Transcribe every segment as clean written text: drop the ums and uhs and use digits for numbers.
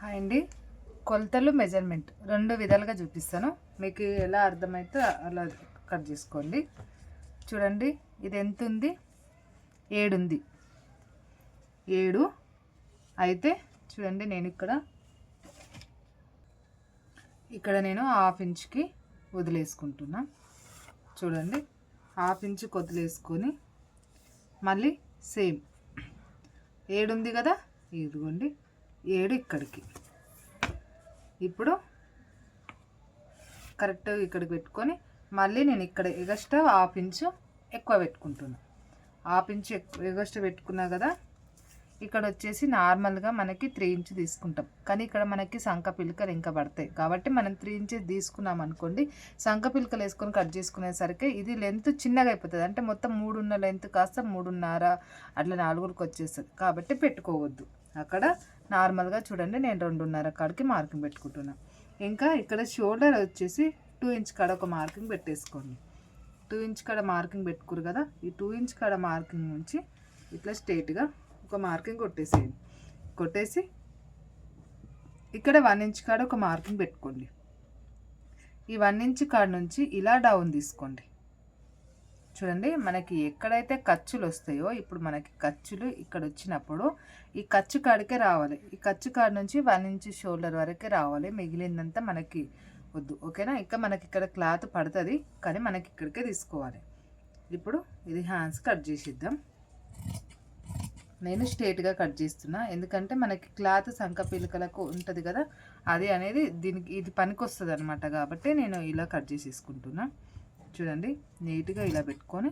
Hi అండి. కొలతలు measurement రెండు విధాలుగా చూపిస్తాను. మీకు ఎలా అర్థమైతే అలా కట్ చేసుకోండి. చూడండి, ఇది ఎంత ఉంది? 7 ఉంది. 7 అయితే చూడండి, నేను ఇక్కడ నేను హాఫ్ ఇంచ్కి వదిలేసుకుంటున్నా. చూడండి, హాఫ్ ఇంచ్కి వదిలేసుకొని మళ్ళీ సేమ్ 7 ఉంది కదా, ఇదిగోండి 7 ఇక్కడికి. ఇప్పుడు కరెక్ట్గా ఇక్కడికి పెట్టుకొని మళ్ళీ నేను ఇక్కడ ఎగస్ట్రా హాఫ్ ఇంచు ఎక్కువ పెట్టుకుంటున్నా. హాఫ్ ఇంచు ఎగస్ట్రా పెట్టుకున్నా కదా. ఇక్కడ వచ్చేసి నార్మల్గా మనకి 3 ఇంచు తీసుకుంటాం, కానీ ఇక్కడ మనకి సంక పిలకలు ఇంకా పడతాయి కాబట్టి మనం 3 ఇంచెస్ తీసుకున్నాం అనుకోండి. సంక పిలకలు వేసుకొని కట్ చేసుకునేసరికి ఇది లెంత్ చిన్నగా అయిపోతుంది. అంటే మొత్తం 3 ఉన్న లెంత్ కాస్త 3.5 అట్లా 4కి వచ్చేస్తుంది కాబట్టి పెట్టుకోవద్దు. అక్కడ నార్మల్గా చూడండి, నేను 2.5 కాడికి మార్కింగ్ పెట్టుకుంటున్నా. ఇంకా ఇక్కడ షోల్డర్ వచ్చేసి 2 ఇంచ్ కాడ ఒక మార్కింగ్ పెట్టేసుకోండి. 2 ఇంచ్ కాడ మార్కింగ్ పెట్టుకురు కదా, ఈ 2 ఇంచ్ కాడ మార్కింగ్ నుంచి ఇట్లా స్ట్రైట్గా ఒక మార్కింగ్ కొట్టేసి ఇక్కడ 1 ఇంచ్ కాడ ఒక మార్కింగ్ పెట్టుకోండి. ఈ 1 ఇంచ్ కాడ నుంచి ఇలా డౌన్ తీసుకోండి. చూడండి, మనకి ఎక్కడైతే ఖర్చులు వస్తాయో ఇప్పుడు మనకి ఖర్చులు ఇక్కడ వచ్చినప్పుడు ఈ ఖర్చు కాడికే రావాలి. ఈ ఖర్చు కాడ నుంచి 1 ఇంచ్ షోల్డర్ వరకే రావాలి. మిగిలిందంతా మనకి వద్దు, ఓకేనా? ఇంకా మనకి ఇక్కడ క్లాత్ పడుతుంది కానీ మనకి ఇక్కడికే తీసుకోవాలి. ఇప్పుడు ఇది హ్యాండ్స్ కట్ చేసిద్దాం. నేను స్ట్రేట్గా కట్ చేస్తున్నా, ఎందుకంటే మనకి క్లాత్ సంక పిలకలకు ఉంటుంది కదా, అది అనేది దీనికి ఇది పనికి వస్తుంది అనమాట. కాబట్టి నేను ఇలా కట్ చేసేసుకుంటున్నా. చూడండి, నీట్గా ఇలా పెట్టుకొని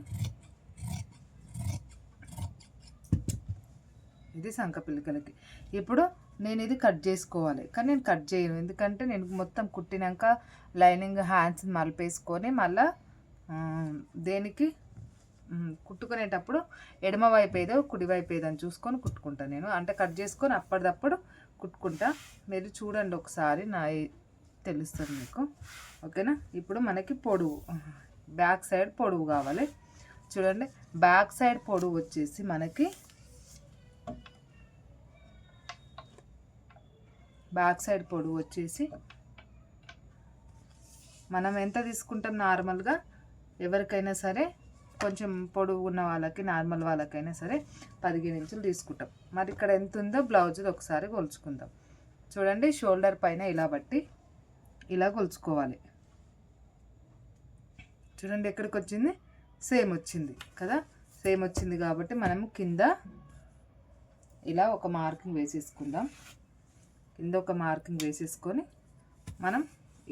ఇది సంక పిలకలకి. ఇప్పుడు నేను ఇది కట్ చేసుకోవాలి, కానీ నేను కట్ చేయను, ఎందుకంటే నేను మొత్తం కుట్టినాక లైనింగ్ హ్యాండ్స్ మలిపేసుకొని మళ్ళీ దేనికి కుట్టుకునేటప్పుడు ఎడమ వైపు ఏదో కుడి వైపు ఏదో అని చూసుకొని కుట్టుకుంటాను నేను. అంటే కట్ చేసుకొని అప్పటిదప్పుడు కుట్టుకుంటా. మీరు చూడండి ఒకసారి, నా తెలుస్తుంది మీకు, ఓకేనా? ఇప్పుడు మనకి పొడవు, బ్యాక్ సైడ్ పొడవు కావాలి. చూడండి, బ్యాక్ సైడ్ పొడవు వచ్చేసి మనకి మనం ఎంత తీసుకుంటాం నార్మల్గా, ఎవరికైనా సరే కొంచెం పొడవు ఉన్న వాళ్ళకి, నార్మల్ వాళ్ళకైనా సరే 15 ఇంచులు తీసుకుంటాం. మరి ఇక్కడ ఎంత ఉందో బ్లౌజ్ ఒకసారి కొలుచుకుందాం. చూడండి, షోల్డర్ పైన ఇలా బట్టి ఇలా కొలుచుకోవాలి. చూడండి, ఎక్కడికి వచ్చింది? సేమ్ వచ్చింది కదా. సేమ్ వచ్చింది కాబట్టి మనము కింద ఇలా ఒక మార్కింగ్ వేసేసుకుందాం. కింద ఒక మార్కింగ్ వేసేసుకొని మనం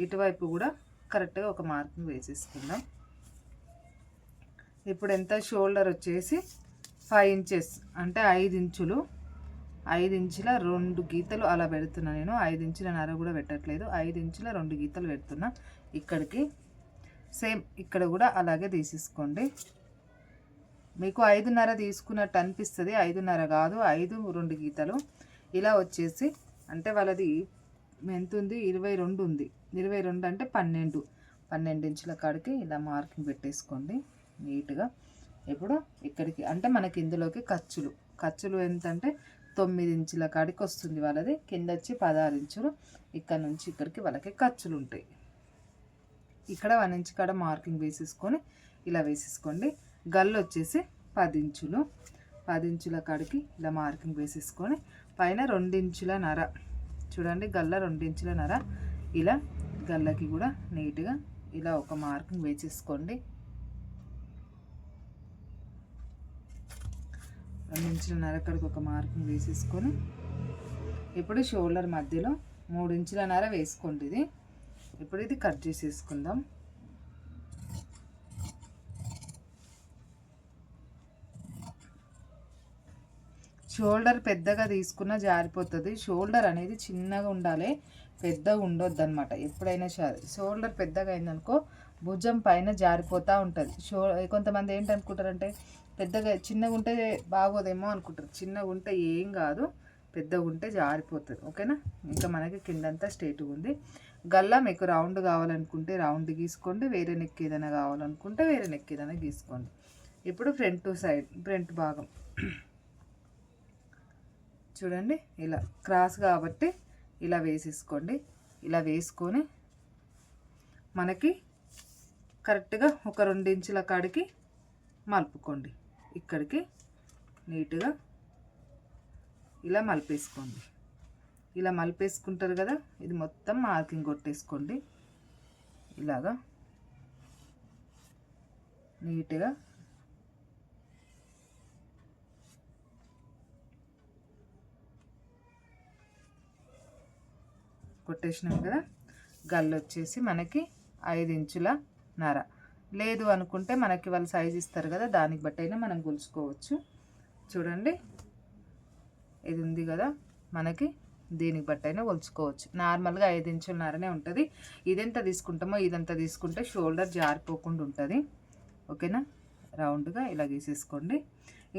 ఇటువైపు కూడా కరెక్ట్గా ఒక మార్కింగ్ వేసేసుకుందాం. ఇప్పుడు ఎంత? షోల్డర్ వచ్చేసి 5 ఇంచెస్ అంటే 5 ఇంచులు. 5 ఇంచుల 2 గీతలు అలా పెడుతున్నా నేను. 5 ఇంచుల నర కూడా పెట్టట్లేదు, 5 ఇంచుల 2 గీతలు పెడుతున్నా. ఇక్కడికి సేమ్ ఇక్కడ కూడా అలాగే తీసేసుకోండి. మీకు 5.5 తీసుకున్నట్టు అనిపిస్తుంది, 5.5 కాదు, 5 2 గీతలు ఇలా వచ్చేసి. అంటే వాళ్ళది ఎంత ఉంది? 22 ఉంది. 22 అంటే 12 ఇంచుల కాడికి ఇలా మార్కింగ్ పెట్టేసుకోండి నీట్గా. ఇప్పుడు ఇక్కడికి అంటే మనకి ఇందులోకి ఖర్చులు ఎంత అంటే 9 ఇంచుల కాడికి వస్తుంది వాళ్ళది. కింద వచ్చి 16 ఇంచులు. ఇక్కడ నుంచి ఇక్కడికి వాళ్ళకి ఖర్చులు ఉంటాయి. ఇక్కడ 1 ఇంచ్ కాడ మార్కింగ్ వేసేసుకొని ఇలా వేసేసుకోండి. గల్లు వచ్చేసి 10 ఇంచులు. 10 ఇంచుల కాడికి ఇలా మార్కింగ్ వేసేసుకొని పైన 2 ఇంచుల నర. చూడండి, గల్ల 2 ఇంచుల నర. ఇలా గల్లకి కూడా నీట్గా ఇలా ఒక మార్కింగ్ వేసేసుకోండి. 2 ఇంచుల నర కాడికి ఒక మార్కింగ్ వేసేసుకొని ఇప్పుడు షోల్డర్ మధ్యలో 3 ఇంచుల నర వేసుకోండి. ఇప్పుడు ఇది కట్ చేసేసుకుందాం. షోల్డర్ పెద్దగా తీసుకున్న జారిపోతుంది. షోల్డర్ అనేది చిన్నగా ఉండాలి, పెద్దగా ఉండొద్దు అనమాట. ఎప్పుడైనా షోల్డర్ పెద్దగా అయిందనుకో భుజం పైన జారిపోతూ ఉంటుంది. కొంతమంది ఏంటనుకుంటారంటే పెద్దగా చిన్నగా ఉంటే బాగోదేమో అనుకుంటారు. చిన్నగా ఉంటే ఏం కాదు, పెద్దగా ఉంటే జారిపోతుంది, ఓకేనా? ఇంకా మనకి కిందంతా స్ట్రైట్గా ఉంది. గల్లా మీకు రౌండ్ కావాలనుకుంటే రౌండ్ గీసుకోండి, వేరే నెక్ ఏదైనా కావాలనుకుంటే వేరే నెక్ ఏదైనా గీసుకోండి. ఇప్పుడు ఫ్రంట్ భాగం చూడండి, ఇలా క్రాస్ కాబట్టి ఇలా వేసేసుకోండి. ఇలా వేసుకొని మనకి కరెక్ట్గా ఒక 2 ఇంచుల కాడికి మలుపుకోండి. ఇక్కడికి నీట్గా ఇలా మలిపేసుకోండి. ఇలా మలిపేసుకుంటారు కదా, ఇది మొత్తం మార్కింగ్ కొట్టేసుకోండి. ఇలాగా నీట్గా కొట్టేసినాం కదా. గల్లు వచ్చేసి మనకి 5 ఇంచుల నర. లేదు అనుకుంటే మనకి వాళ్ళు సైజ్ ఇస్తారు కదా, దానికి బట్టి అయినా మనం కొలుచుకోవచ్చు. చూడండి, ఇది ఉంది కదా మనకి, దీనికి బట్టి అయినా కొలుచుకోవచ్చు. నార్మల్గా 5 ఇంచుల నరనే ఉంటుంది. ఇదెంత తీసుకుంటామో ఇదంతా తీసుకుంటే షోల్డర్ జారిపోకుండా ఉంటుంది. ఓకేనా, రౌండ్గా ఇలా గీసేసుకోండి.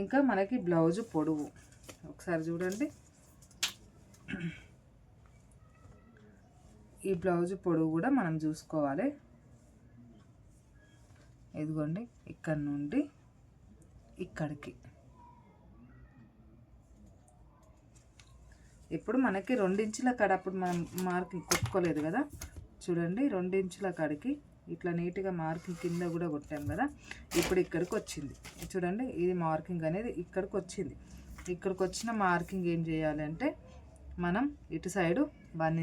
ఇంకా మనకి బ్లౌజు పొడవు ఒకసారి చూడండి. ఈ బ్లౌజ్ పొడవు కూడా మనం చూసుకోవాలి. ఇదిగోండి, ఇక్కడ నుండి ఇక్కడికి. ఇప్పుడు మనకి 2 ఇంచుల కాడ అప్పుడు మనం మార్కింగ్ కొట్టుకోలేదు కదా, చూడండి 2 ఇంచుల కాడికి ఇట్లా నీట్గా మార్కింగ్ కింద కూడా కొట్టాం కదా. ఇప్పుడు ఇక్కడికి వచ్చింది చూడండి, ఇది మార్కింగ్ అనేది ఇక్కడికి వచ్చింది. ఇక్కడికి వచ్చిన మార్కింగ్ ఏం చేయాలి అంటే, మనం ఇటు సైడు 1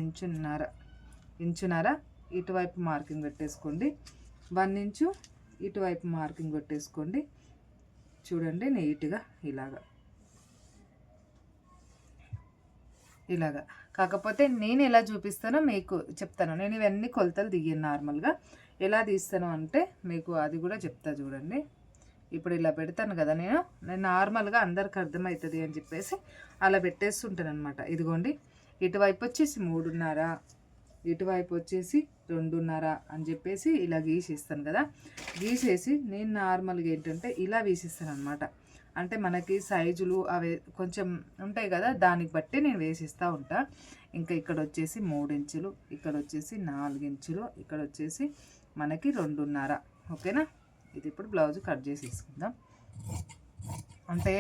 ఇంచున్నర ఇటువైపు మార్కింగ్ పెట్టేసుకోండి. 1 ఇంచు ఇటువైపు మార్కింగ్ పెట్టేసుకోండి. చూడండి నీట్గా ఇలాగా. కాకపోతే నేను ఎలా చూపిస్తానో మీకు చెప్తాను. నేను ఇవన్నీ కొలతలు దిగాను నార్మల్గా. ఎలా తీస్తాను అంటే మీకు అది కూడా చెప్తా చూడండి. ఇప్పుడు ఇలా పెడతాను కదా, నేను నార్మల్గా అందరికి అర్థమవుతుంది అని చెప్పేసి అలా పెట్టేస్తుంటాను అనమాట. ఇదిగోండి, ఇటువైపు వచ్చేసి 3.5, ఇటువైపు వచ్చేసి 2.5 అని చెప్పేసి ఇలా గీసేస్తాను కదా. గీసేసి నేను నార్మల్గా ఏంటంటే ఇలా వేసిస్తాను అనమాట. అంటే మనకి సైజులు అవి కొంచెం ఉంటాయి కదా, దానికి బట్టి నేను వేసిస్తూ ఉంటా. ఇంకా ఇక్కడ వచ్చేసి 3 ఇంచులు, ఇక్కడ వచ్చేసి 4 ఇంచులు, ఇక్కడ వచ్చేసి మనకి 2.5. ఓకేనా, ఇది ఇప్పుడు బ్లౌజ్ కట్ చేసి తీసుకుందాం. అంటే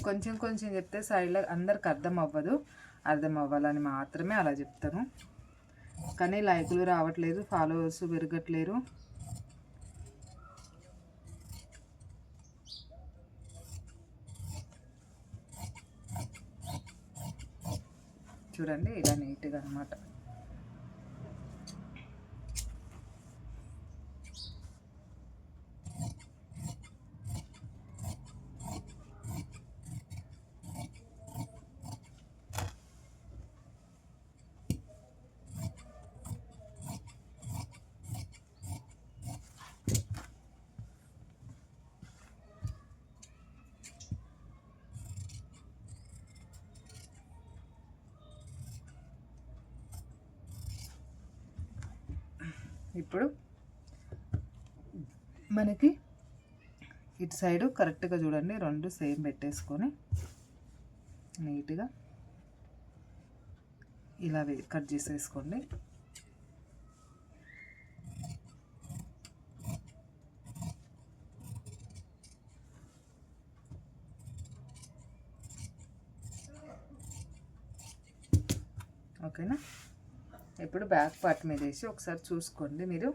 కొంచెం కొంచెం చెప్తే సైడ్లో అందరికి అర్థం అవ్వదు. అర్థం అవ్వాలని మాత్రమే అలా చెప్తాను. కానీ లైకులు రావట్లేదు, ఫాలోవర్స్ పెరగట్లేరు. చూడండి ఇలా నీట్గా అన్నమాట. ఇప్పుడు మనకి ఇటు సైడు కరెక్ట్గా చూడండి, 2 సేమ్ పెట్టేసుకొని నీట్గా ఇలా కట్ చేసేసుకోండి. ఓకేనా, ఇప్పుడు బ్యాక్ పార్ట్ మీద వేసి ఒకసారి చూసుకోండి మీరు.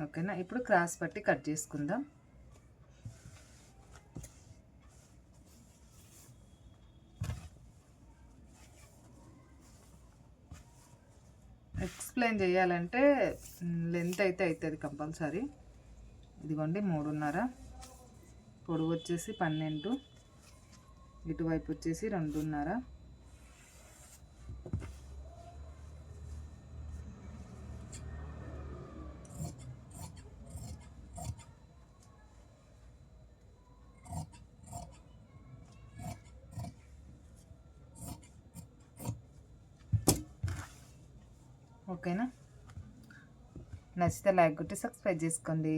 ఓకేనా, ఇప్పుడు క్రాస్ పట్టి కట్ చేసుకుందాం. ఎక్స్ప్లెయిన్ చేయాలంటే లెంత్ అయితే అవుతుంది కంపల్సరీ. ఇదిగోండి 3.5, పొడవు వచ్చేసి 12, ఇటువైపు వచ్చేసి 2.5. ఓకేనా, నచ్చితే లైక్ కొట్టి సబ్స్క్రైబ్ చేసుకోండి.